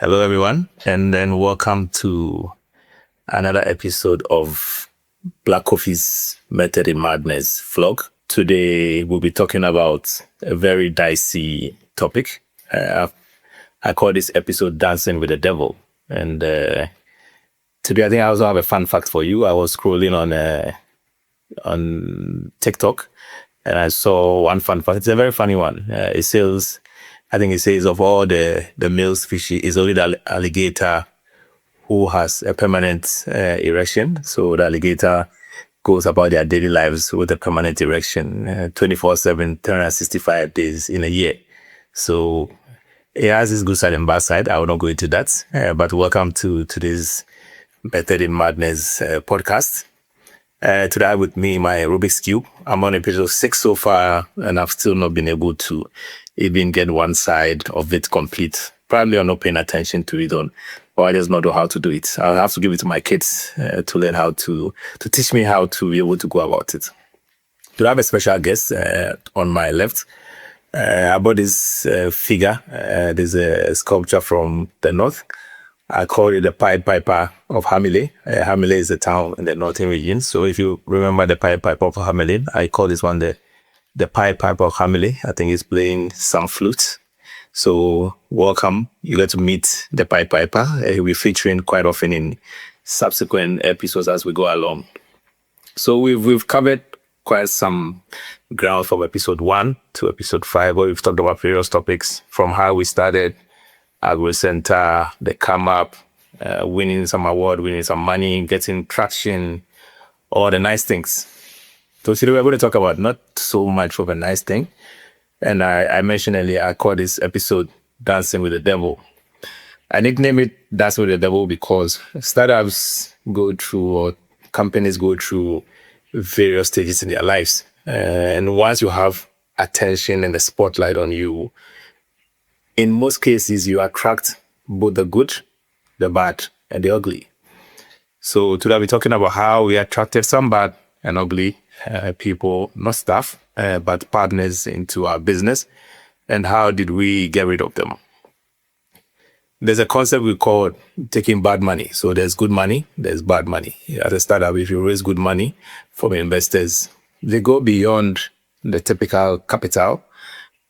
Hello, everyone, and then welcome to another episode of Qouphy's Method in Madness vlog. Today, we'll be talking about a very dicey topic. I call this episode Dancing with the Devil. And today, I think I also have a fun fact for you. I was scrolling on TikTok and I saw one fun fact. It's a very funny one. It says of all the male species, it's only the alligator who has a permanent erection. So the alligator goes about their daily lives with a permanent erection 24/7, 365 days in a year. So it has its good side and bad side. I will not go into that. But welcome to today's Method in Madness podcast. Today with me, my Rubik's Cube. I'm on episode 6 so far, and I've still not been able to even get one side of it complete. Probably I'm not paying attention to it or I just not know how to do it. I'll have to give it to my kids to learn how to teach me how to be able to go about it. Today I have a special guest on my left. I bought this figure. There's a sculpture from the north. I call it the Pied Piper of Hamelin. Hamelin is a town in the northern region. So if you remember the Pied Piper of Hamelin, I call this one the Pied Piper of Hamelin. I think he's playing some flute. So welcome. You get to meet the Pied Piper. He'll be featuring quite often in subsequent episodes as we go along. So we've covered quite some ground from episode 1 to episode 5, where we've talked about various topics from how we started, Agro Center, the come up, winning some award, winning some money, getting traction, all the nice things. So today we're going to talk about not so much of a nice thing. And I mentioned earlier, I call this episode Dancing with the Devil. I nickname it Dancing with the Devil because startups go through, or companies go through various stages in their lives. And once you have attention and the spotlight on you, in most cases, you attract both the good, the bad, and the ugly. So today we're talking about how we attracted some bad and ugly people, not staff, but partners into our business, and how did we get rid of them. There's a concept we call taking bad money. So there's good money, there's bad money. As a startup, if you raise good money from investors, they go beyond the typical capital.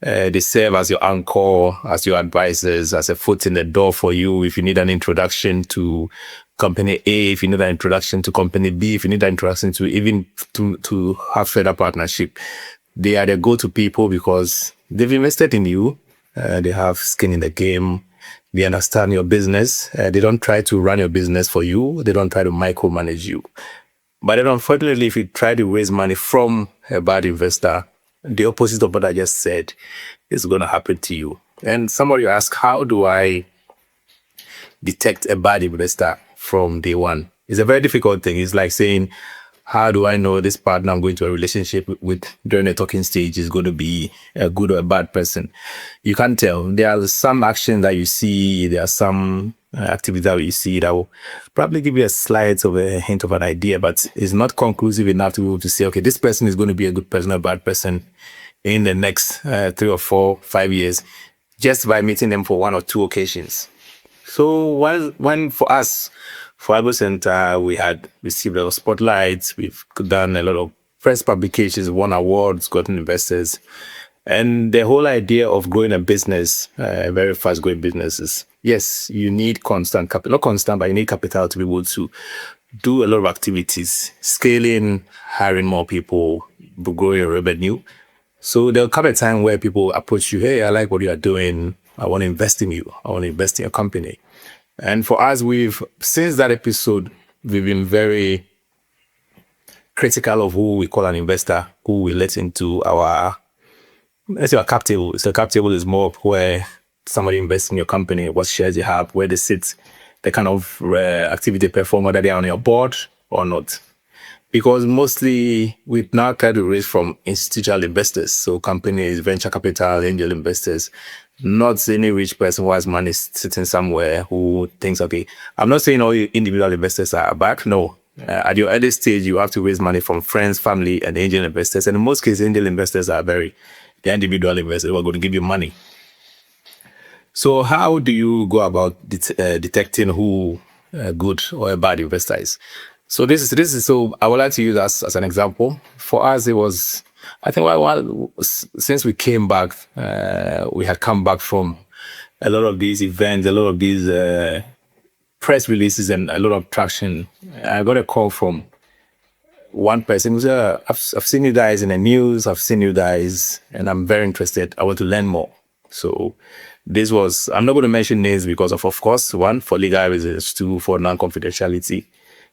They serve as your anchor, as your advisors, as a foot in the door for you. If you need an introduction to company A, if you need an introduction to company B, if you need an introduction to even to have further partnership, they are the go-to people because they've invested in you. They have skin in the game. They understand your business. They don't try to run your business for you. They don't try to micromanage you. But then unfortunately, if you try to raise money from a bad investor, the opposite of what I just said is going to happen to you. And somebody ask, how do I detect a bad investor from day one? It's a very difficult thing. It's like saying, how do I know this partner I'm going to a relationship with during the talking stage is going to be a good or a bad person? You can't tell. There are some actions that you see. There are some activities that you see that will probably give you a slight of a hint of an idea, but it's not conclusive enough to be able to say, okay, this person is going to be a good person or a bad person in the next 3 or 4, 5 years, just by meeting them for 1 or 2 occasions. So when for us, for Agro Center, we had received a lot of spotlights. We've done a lot of press publications, won awards, gotten investors. And the whole idea of growing a business, very fast growing businesses, yes, you need constant capital, not constant, but you need capital to be able to do a lot of activities, scaling, hiring more people, growing your revenue. So there'll come a time where people approach you, hey, I like what you are doing. I want to invest in you. I want to invest in your company. And for us, since that episode, we've been very critical of who we call an investor, who we let into our, let's say, our cap table. So cap table is more of where somebody invests in your company, what shares you have, where they sit, the kind of activity they perform, whether they're on your board or not. Because mostly we now try to raise from institutional investors, so companies, venture capital, angel investors, not any rich person who has money sitting somewhere who thinks, okay, I'm not saying all individual investors are bad. No. At your early stage, you have to raise money from friends, family, and angel investors. And in most cases, angel investors are the individual investors who are going to give you money. So how do you go about detecting who a good or a bad investor is? So this is so I would like to use as an example. For us, it was I think since we came back, we had come back from a lot of these events, a lot of these press releases, and a lot of traction. I got a call from one person who said, I've seen you guys in the news, I've seen you guys, and I'm very interested. I want to learn more. So this was, I'm not going to mention names because of course, one, for legal reasons, two, for non-confidentiality,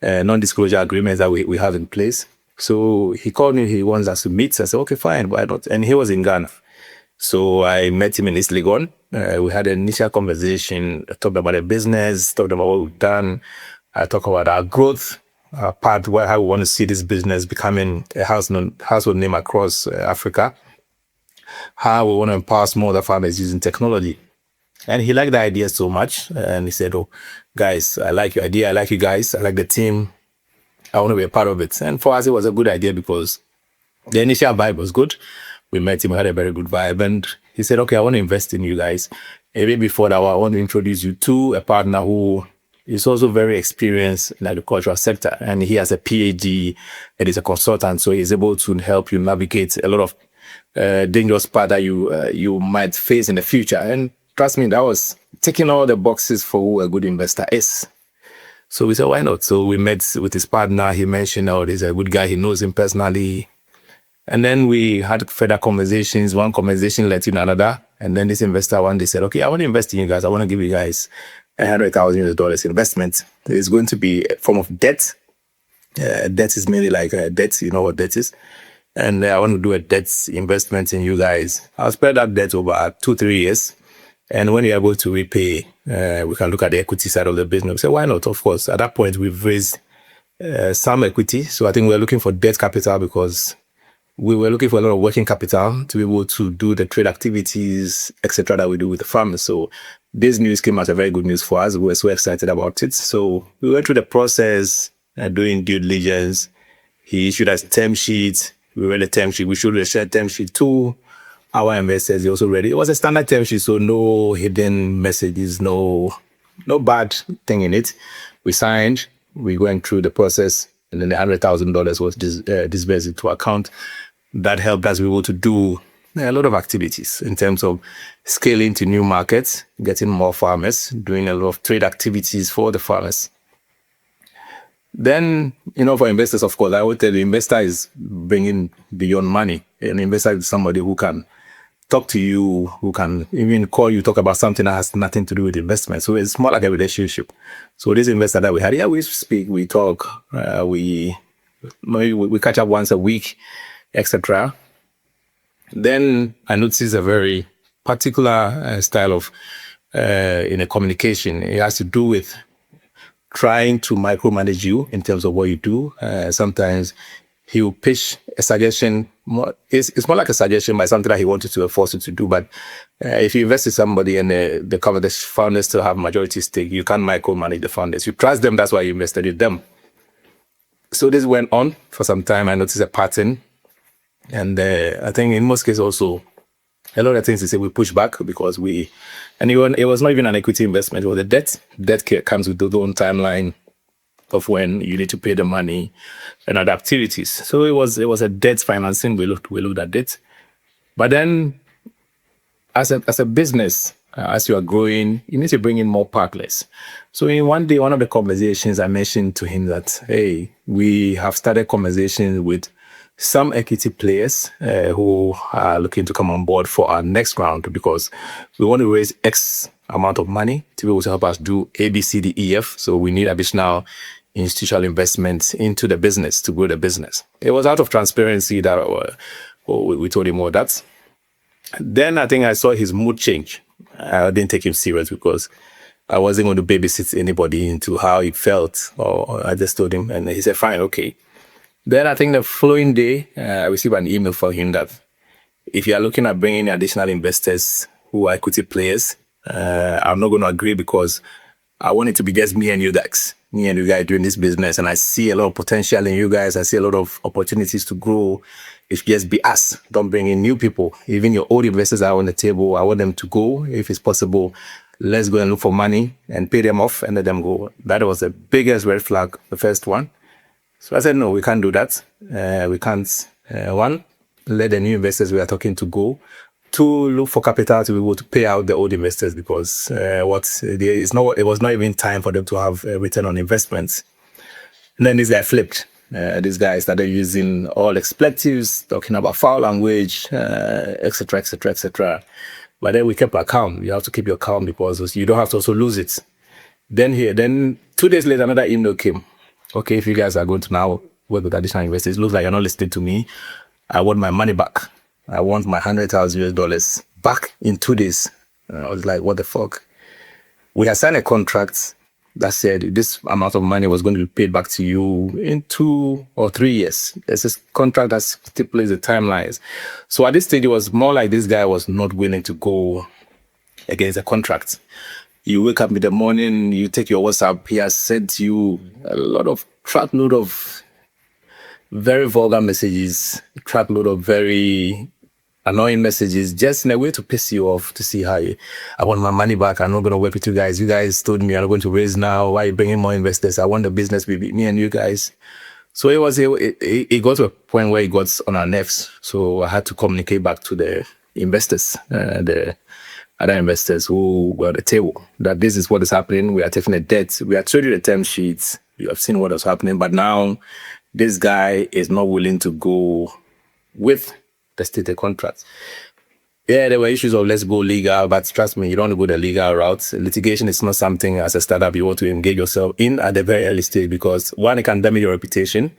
non-disclosure agreements that we have in place. So he called me, he wants us to meet. So I said, okay, fine, why not? And he was in Ghana. So I met him in East Legon. We had an initial conversation, talked about the business, talked about what we've done. I talked about our growth part, where how we want to see this business becoming a household name across Africa, how we want to empower smaller farmers using technology. And he liked the idea so much. And he said, oh, guys, I like your idea. I like you guys. I like the team. I want to be a part of it. And for us, it was a good idea because the initial vibe was good. We met him, we had a very good vibe. And he said, okay, I want to invest in you guys. Maybe before that, I want to introduce you to a partner who is also very experienced in the agricultural sector. And he has a PhD and is a consultant. So he's able to help you navigate a lot of dangerous part that you might face in the future. And trust me, that was ticking all the boxes for who a good investor is. So we said, why not? So we met with his partner. He mentioned, oh, he's a good guy. He knows him personally. And then we had further conversations. One conversation led to another. And then this investor one day said, okay, I want to invest in you guys. I want to give you guys $100,000 investment. It's going to be a form of debt. Debt is mainly like debt. You know what debt is. And I want to do a debt investment in you guys. I'll spread that debt over 2-3 years. And when you're able to repay, we can look at the equity side of the business. So why not? Of course, at that point, we've raised some equity. So I think we're looking for debt capital because we were looking for a lot of working capital to be able to do the trade activities, etc., that we do with the farmers. So this news came as a very good news for us. We were so excited about it. So we went through the process, doing due diligence. He issued us a term sheet. We read the term sheet. We showed the shared term sheet to our investors. They also read it. It was a standard term sheet, so no hidden messages, no bad thing in it. We signed. We went through the process, and then the $100,000 was disbursed into account. That helped us be able to do a lot of activities in terms of scaling to new markets, getting more farmers, doing a lot of trade activities for the farmers. Then, for investors, of course, I would tell the investor is bringing beyond money. An investor is somebody who can talk to you, who can even call you, talk about something that has nothing to do with investment. So it's more like a relationship. So this investor that we had, we speak, we talk, we catch up once a week, etc. Then I noticed a very particular style of in a communication. It has to do with trying to micromanage you in terms of what you do. Sometimes he will pitch a suggestion. It's more like a suggestion by something that he wanted to force you to do. But if you invest in somebody and the founders still have majority stake, you can't micromanage the founders. You trust them, that's why you invested in them. So this went on for some time. I noticed a pattern. And I think in most cases also, a lot of things they say we push back because it was not even an equity investment, it was a debt. Debt comes with its own timeline of when you need to pay the money and other activities. So it was a debt financing. We looked at it. But then as a business, as you are growing, you need to bring in more partners. So in one day, one of the conversations, I mentioned to him that, hey, we have started conversations with some equity players who are looking to come on board for our next round because we want to raise X amount of money to be able to help us do A, B, C, D, E, F. So we need additional institutional investments into the business to grow the business. It was out of transparency that we told him all that. Then I think I saw his mood change. I didn't take him serious because I wasn't going to babysit anybody into how he felt. Or I just told him, and he said, fine, okay. Then I think the following day, I received an email from him that if you are looking at bringing additional investors who are equity players, I'm not going to agree because I want it to be just me and you guys. me and you guys doing this business, and I see a lot of potential in you guys. I see a lot of opportunities to grow. If just be us, don't bring in new people. Even your old investors are on the table. I want them to go if it's possible. Let's go and look for money and pay them off and let them go. That was the biggest red flag, the first one. So I said, no, we can't do that. We can't, one, let the new investors we are talking to go. Two, look for capital to be able to pay out the old investors because it was not even time for them to have a return on investments. And then this guy flipped. This guy started using all expletives, talking about foul language, etc., etc., etc. But then we kept our calm. You have to keep your calm because you don't have to also lose it. Then 2 days later, another email came. Okay, if you guys are going to now work with additional investors, it looks like you're not listening to me. I want my money back. I want my $100,000 back in 2 days. I was like, what the fuck? We had signed a contract that said this amount of money was going to be paid back to you in 2 or 3 years. There's this contract that stipulates the timelines. So at this stage, it was more like this guy was not willing to go against the contract. You wake up in the morning, you take your WhatsApp, he has sent you a lot of truckload of very vulgar messages, truckload of very annoying messages, just in a way to piss you off, to see how I want my money back. I'm not going to work with you guys. You guys told me I'm going to raise now. Why are you bringing more investors? I want the business with me and you guys. So it got to a point where it got on our nerves. So I had to communicate back to the investors, the other investors who were at the table, that this is what is happening. We are taking a debt. We have told you the term sheets. You have seen what is happening. But now this guy is not willing to go with the stated contracts. Yeah, there were issues of let's go legal, but trust me, you don't want to go the legal route. Litigation is not something as a startup you want to engage yourself in at the very early stage because one, it can damage your reputation,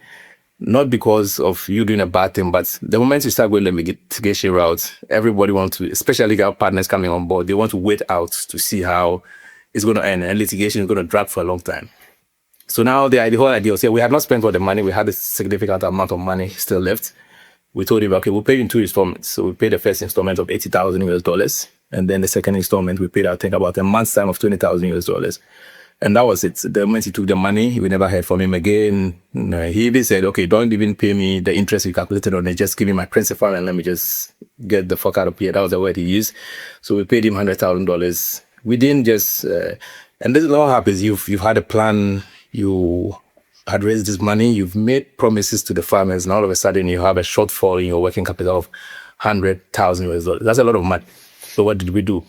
not because of you doing a bad thing, but the moment you start going the litigation route, everybody wants to, especially legal partners coming on board, they want to wait out to see how it's going to end, and litigation is going to drag for a long time. So now the whole idea was, we had not spent all the money. We had a significant amount of money still left. We told him, okay, we'll pay you in 2 installments. So we paid the first installment of $80,000. And then the second installment, we paid, I think, about a month's time of $20,000. And that was it. The moment he took the money, we never heard from him again. He even said, okay, don't even pay me the interest you calculated on it. Just give me my principal and let me just get the fuck out of here. That was the word he used. So we paid him $100,000. We didn't just, and this is what happens. You've had a plan. You had raised this money, you've made promises to the farmers, and all of a sudden you have a shortfall in your working capital of $100,000. That's a lot of money. So what did we do?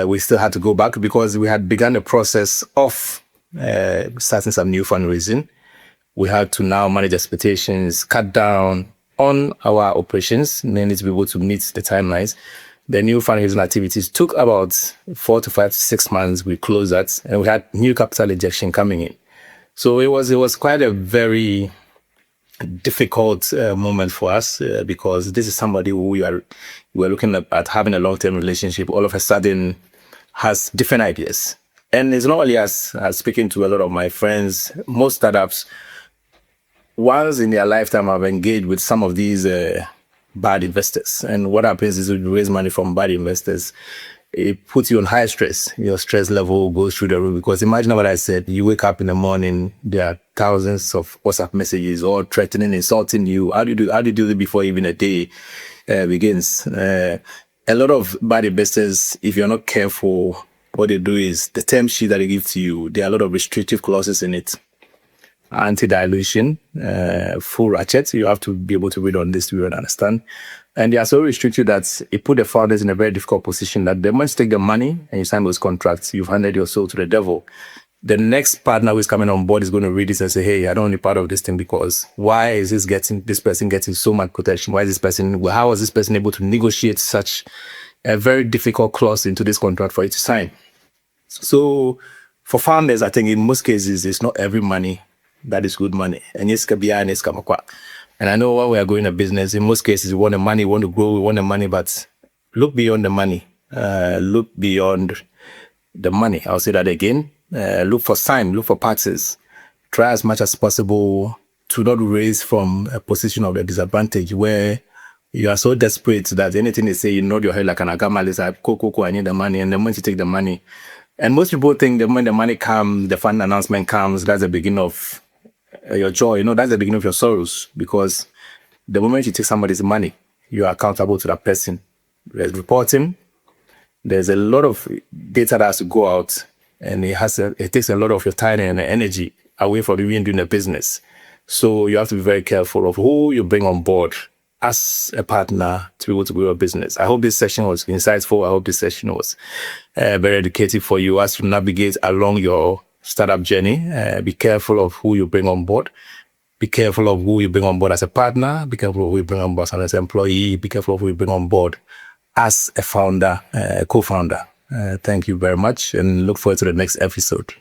We still had to go back because we had begun the process of starting some new fundraising. We had to now manage expectations, cut down on our operations, mainly to be able to meet the timelines. The new fundraising activities took about 4 to 5 to 6 months. We closed that, and we had new capital injection coming in. So it was quite a very difficult moment for us because this is somebody who we were looking at having a long-term relationship. All of a sudden, has different ideas, and it's not only us. Speaking to a lot of my friends, most startups, once in their lifetime, have engaged with some of these bad investors, and what happens is you raise money from bad investors. It puts you on high stress. Your stress level goes through the roof because imagine what I said. You wake up in the morning, there are thousands of WhatsApp messages all threatening, insulting you. How do you do it before even a day begins? A lot of bad investors, if you're not careful, what they do is the term sheet that they give to you, there are a lot of restrictive clauses in it. Anti-dilution, full ratchet. You have to be able to read on this to really understand. And they are so restricted that it put the founders in a very difficult position that they must take the money and you sign those contracts. You've handed your soul to the devil. The next partner who is coming on board is going to read this and say, hey, I don't want to be part of this thing because why is this person getting so much protection? How was this person able to negotiate such a very difficult clause into this contract for you to sign? So for founders, I think in most cases, it's not every money that is good money. And I know when we are going to business, in most cases, we want the money, we want to grow, we want the money, but look beyond the money. Look beyond the money. I'll say that again. Look for sign, look for parties. Try as much as possible to not raise from a position of a disadvantage where you are so desperate that anything they say, you nod your head like an agama, like, I need the money. And the moment you take the money, And most people think the moment the money comes, the fund announcement comes, that's the beginning of your joy. That's the beginning of your sorrows, because the moment you take somebody's money, you are accountable to that person. There's reporting. There's a lot of data that has to go out, and it takes a lot of your time and energy away from even doing the business. So you have to be very careful of who you bring on board as a partner to be able to grow your business. I hope this session was insightful. I hope this session was very educative for you as you navigate along your startup journey. Be careful of who you bring on board. Be careful of who you bring on board as a partner. Be careful of who you bring on board as an employee. Be careful of who you bring on board as a founder, a co-founder. Thank you very much, and look forward to the next episode.